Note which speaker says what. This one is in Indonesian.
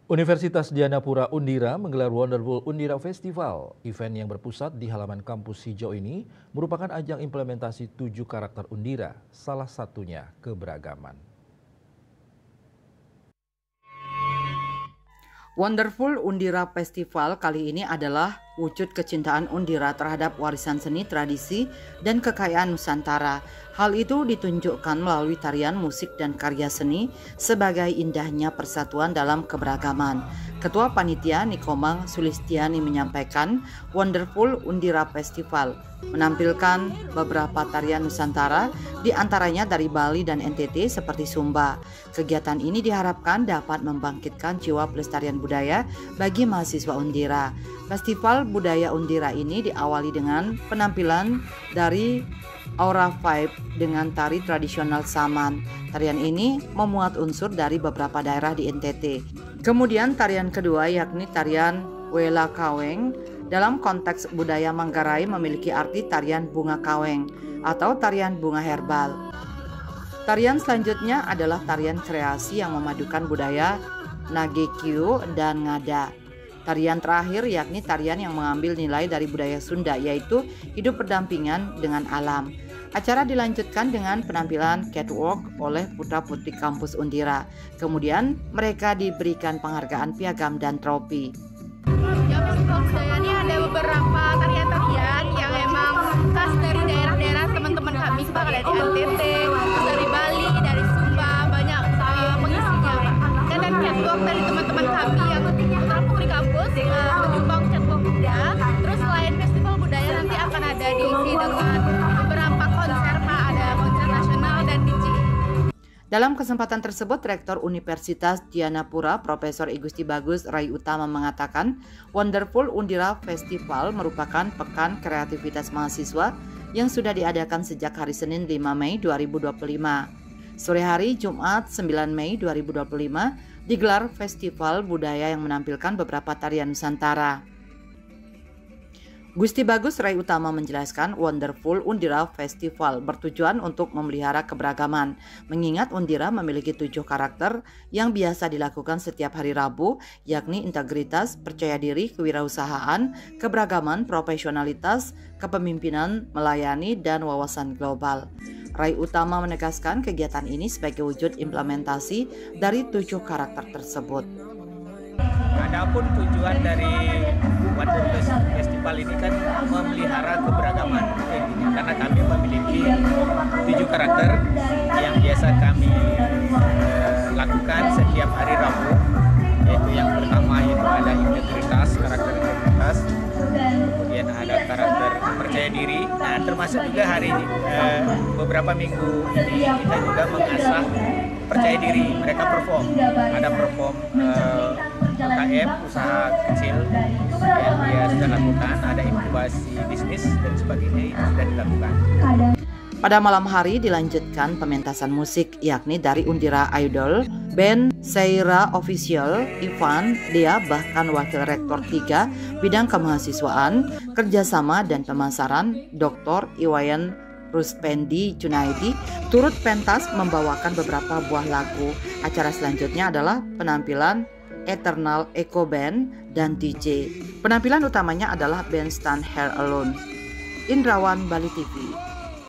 Speaker 1: Universitas Dianapura Undira menggelar Wonderful Undira Festival. Event yang berpusat di halaman kampus hijau ini merupakan ajang implementasi 7 karakter Undira, salah satunya keberagaman.
Speaker 2: Wonderful Undira Festival kali ini adalah wujud kecintaan Undira terhadap warisan seni, tradisi, dan kekayaan Nusantara. Hal itu ditunjukkan melalui tarian, musik, dan karya seni sebagai indahnya persatuan dalam keberagaman. Ketua Panitia Nikomang Sulistiani menyampaikan Wonderful Undira Festival menampilkan beberapa tarian Nusantara, di antaranya dari Bali dan NTT seperti Sumba. Kegiatan ini diharapkan dapat membangkitkan jiwa pelestarian budaya bagi mahasiswa Undira. Festival Budaya Undira ini diawali dengan penampilan dari Aura Vibe dengan tari tradisional Saman. Tarian ini memuat unsur dari beberapa daerah di NTT. Kemudian tarian kedua yakni tarian Wela Kaweng. Dalam konteks budaya Manggarai memiliki arti tarian bunga kaweng atau tarian bunga herbal. Tarian selanjutnya adalah tarian kreasi yang memadukan budaya Nagekyo dan Ngada. Tarian terakhir yakni tarian yang mengambil nilai dari budaya Sunda, yaitu hidup berdampingan dengan alam. Acara dilanjutkan dengan penampilan catwalk oleh putra-putri kampus Undira. Kemudian mereka diberikan penghargaan piagam dan trofi.
Speaker 3: Ya, festival budaya ini ada beberapa tarian-tarian yang emang khas dari daerah-daerah teman-teman kami, seperti dari NTT, dari Bali, dari Sumba, banyak pengisinya. Dan catwalk dari teman-teman kami yang putra-putri kampus menyumbang catwalk Bunda. Terus selain festival budaya nanti akan ada diisi dengan beberapa konser, Pak, ada konser nasional dan DJ.
Speaker 2: Dalam kesempatan tersebut, Rektor Universitas Dianapura, Profesor I Gusti Bagus Rai Utama mengatakan, Wonderful Undira Festival merupakan pekan kreativitas mahasiswa yang sudah diadakan sejak hari Senin 5 Mei 2025. Sore hari Jumat 9 Mei 2025 digelar festival budaya yang menampilkan beberapa tarian Nusantara. Gusti Bagus Rai Utama menjelaskan Wonderful Undira Festival bertujuan untuk memelihara keberagaman, mengingat Undira memiliki 7 karakter yang biasa dilakukan setiap hari Rabu, yakni integritas, percaya diri, kewirausahaan, keberagaman, profesionalitas, kepemimpinan, melayani, dan wawasan global. Rai Utama menegaskan kegiatan ini sebagai wujud implementasi dari 7 karakter tersebut.
Speaker 4: Adapun tujuan dari Wonderful Festival ini kan memelihara keberagaman, karena kami memiliki 7 karakter yang biasa kami lakukan setiap hari Rabu, yaitu yang pertama itu ada integritas, karakter integritas, kemudian ada karakter percaya diri. Nah, termasuk juga hari beberapa minggu ini kita juga mengasah percaya diri, mereka perform, ada perform UKM, usaha kecil yang dia sudah lakukan, ada inkubasi bisnis dan sebagainya itu sudah dilakukan.
Speaker 2: Pada malam hari dilanjutkan pementasan musik yakni dari Undira Idol, band Seira Official, Ivan, Dea, bahkan Wakil Rektor 3 Bidang Kemahasiswaan, Kerjasama dan Pemasaran, Dr. Iwayan Ruspendi Junaidi turut pentas membawakan beberapa buah lagu. Acara selanjutnya adalah penampilan Eternal Echo Band dan DJ. Penampilan utamanya adalah band Stand Here Alone. Indrawan, Bali TV.